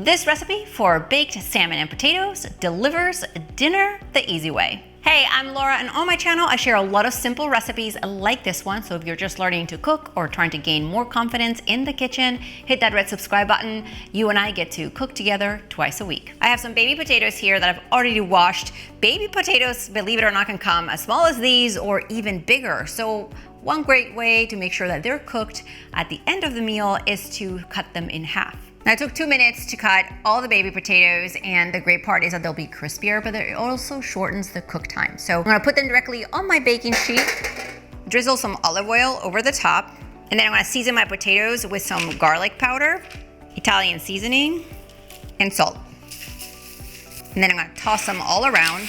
This recipe for baked salmon and potatoes delivers dinner the easy way. Hey, I'm Laura, and on my channel I share a lot of simple recipes like this one, so if you're just learning to cook or trying to gain more confidence in the kitchen, hit that red subscribe button. You and I get to cook together twice a week. I have some baby potatoes here that I've already washed. Baby potatoes, believe it or not, can come as small as these or even bigger. So one great way to make sure that they're cooked at the end of the meal is to cut them in half. Now, it took 2 minutes to cut all the baby potatoes, and the great part is that they'll be crispier, but it also shortens the cook time. So I'm gonna put them directly on my baking sheet, drizzle some olive oil over the top, and then I'm gonna season my potatoes with some garlic powder, Italian seasoning, and salt. And then I'm gonna toss them all around.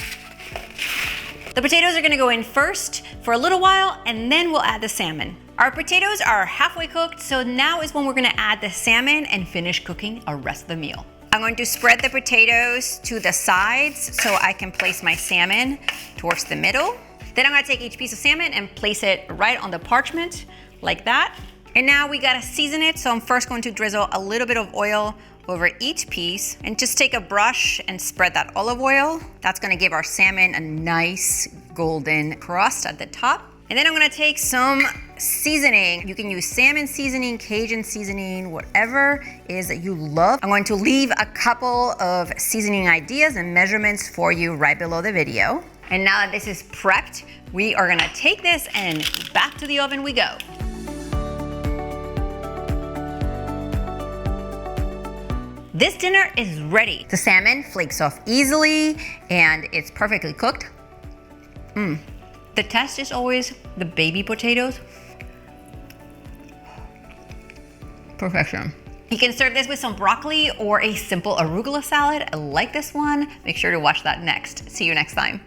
The potatoes are gonna go in first for a little while, and then we'll add the salmon. Our potatoes are halfway cooked, so now is when we're gonna add the salmon and finish cooking the rest of the meal. I'm going to spread the potatoes to the sides so I can place my salmon towards the middle. Then I'm gonna take each piece of salmon and place it right on the parchment, like that. And now we gotta season it, so I'm first going to drizzle a little bit of oil over each piece and just take a brush and spread that olive oil. That's gonna give our salmon a nice golden crust at the top. And then I'm gonna take some seasoning. You can use salmon seasoning, Cajun seasoning, whatever it is that you love. I'm going to leave a couple of seasoning ideas and measurements for you right below the video. And now that this is prepped, we are gonna take this and back to the oven we go. This dinner is ready. The salmon flakes off easily and it's perfectly cooked. The test is always the baby potatoes. Perfection. You can serve this with some broccoli or a simple arugula salad like this one. Make sure to watch that next. See you next time.